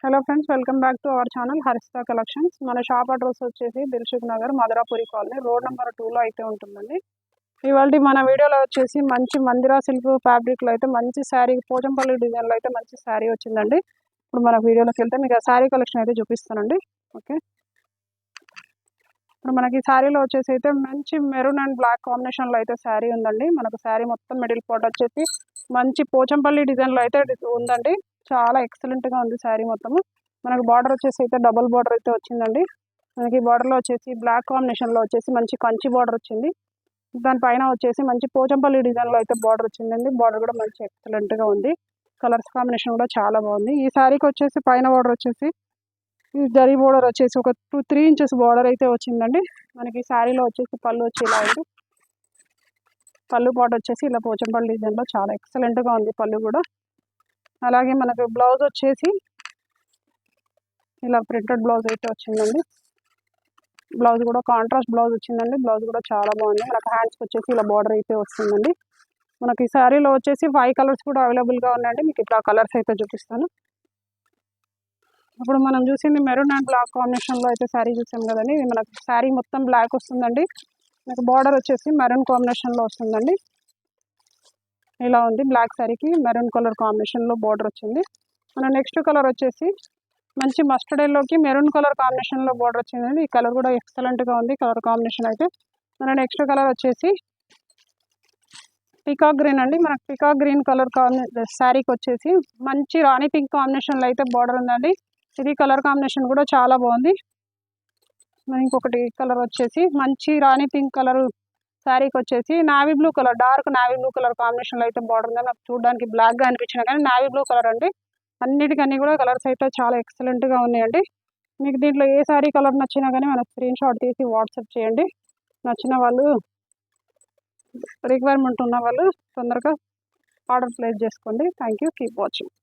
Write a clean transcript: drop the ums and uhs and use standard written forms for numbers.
Hello friends, welcome back to our channel Harista collections. మన shop address వచ్చేసి Dilsukh Nagar, Madhurapuri colony, road number 2లో అయితే ఉంటుందండి. ఇవాళ మన వీడియోలో వచ్చేసి మంచి మందిరా సిల్క్ ఫ్యాబ్రిక్లో అయితే మంచి శారీ, పోచంపల్లి డిజైన్లో అయితే మంచి శారీ వచ్చిందండి. ఇప్పుడు మన వీడియోలోకి వెళ్తే మీకు ఆ శారీ కలెక్షన్ అయితే చూపిస్తానండి. ఓకే, ఇప్పుడు మనకి శారీలో వచ్చేసి అయితే మంచి మెరూన్ అండ్ బ్లాక్ కాంబినేషన్లో అయితే శారీ ఉందండి. మనకు శారీ మొత్తం మిడిల్ పార్ట్ వచ్చేసి మంచి పోచంపల్లి డిజైన్లో అయితే ఉందండి. చాలా ఎక్సలెంట్గా ఉంది శారీ మొత్తము. మనకు బార్డర్ వచ్చేసి అయితే డబుల్ బార్డర్ అయితే వచ్చిందండి. మనకి బార్డర్లో వచ్చేసి బ్లాక్ కాంబినేషన్లో వచ్చేసి మంచి కంచి బార్డర్ వచ్చింది. దానిపైన వచ్చేసి మంచి పోచంపల్లి డిజైన్లో అయితే బార్డర్ వచ్చిందండి. బార్డర్ కూడా మంచి ఎక్సలెంట్గా ఉంది. కలర్స్ కాంబినేషన్ కూడా చాలా బాగుంది. ఈ శారీకి వచ్చేసి పైన బార్డర్ వచ్చేసి ఈ జరీ బార్డర్ వచ్చేసి ఒక 2-3 ఇంచెస్ బార్డర్ అయితే వచ్చిందండి. మనకి శారీలో వచ్చేసి పళ్ళు వచ్చి ఇలా ఉంది. పళ్ళు పాటు వచ్చేసి ఇలా పోచంపల్లి డిజైన్లో చాలా ఎక్సలెంట్గా ఉంది పళ్ళు కూడా. అలాగే మనకు బ్లౌజ్ వచ్చేసి ఇలా ప్రింటెడ్ బ్లౌజ్ అయితే వచ్చిందండి. బ్లౌజ్ కూడా కాంట్రాస్ట్ బ్లౌజ్ వచ్చిందండి. బ్లౌజ్ కూడా చాలా బాగుంది. మనకు హ్యాండ్స్కి వచ్చేసి ఇలా బార్డర్ అయితే వస్తుందండి. మనకి ఈ శారీలో వచ్చేసి 5 కలర్స్ కూడా అవైలబుల్గా ఉన్నాయండి. మీకు ఇట్లా కలర్స్ అయితే చూపిస్తాను. ఇప్పుడు మనం చూసింది మెరూన్ అండ్ బ్లాక్ కాంబినేషన్లో అయితే శారీ చూసాం కదండి. ఇది మనకు శారీ మొత్తం బ్లాక్ వస్తుందండి. మనకు బార్డర్ వచ్చేసి మెరూన్ కాంబినేషన్లో వస్తుందండి. ఇలా ఉంది. బ్లాక్ శారీకి మెరూన్ కలర్ కాంబినేషన్లో బార్డర్ వచ్చింది. మన నెక్స్ట్ కలర్ వచ్చేసి మంచి మస్టర్డ్ ఎల్లోకి మెరూన్ కలర్ కాంబినేషన్లో బార్డర్ వచ్చిందండి. ఈ కలర్ కూడా ఎక్సలెంట్గా ఉంది కలర్ కాంబినేషన్ అయితే. మన నెక్స్ట్ కలర్ వచ్చేసి పికాక్ గ్రీన్ అండి. మనకు పికాక్ గ్రీన్ కలర్ శారీకి వచ్చేసి మంచి రాణి పింక్ కాంబినేషన్లో అయితే బార్డర్ ఉందండి. ఇది కలర్ కాంబినేషన్ కూడా చాలా బాగుంది. ఇంకొకటి కలర్ వచ్చేసి మంచి రాణి పింక్ కలర్ శారీకి వచ్చేసి navy blue colour, dark navy blue colour కాంబినేషన్లో అయితే బార్డర్ ఉంది. నాకు చూడడానికి బ్లాక్గా అనిపించిన కానీ నావీ బ్లూ కలర్ అండి. అన్నిటికన్నీ కూడా కలర్స్ అయితే చాలా ఎక్సలెంట్గా ఉన్నాయండి. మీకు దీంట్లో ఏ శారీ కలర్ నచ్చినా కానీ మనకు స్క్రీన్ షాట్ తీసి వాట్సాప్ చేయండి. నచ్చిన వాళ్ళు, రిక్వైర్మెంట్ ఉన్న వాళ్ళు తొందరగా ఆర్డర్ ప్లేస్ చేసుకోండి. Thank you, keep watching.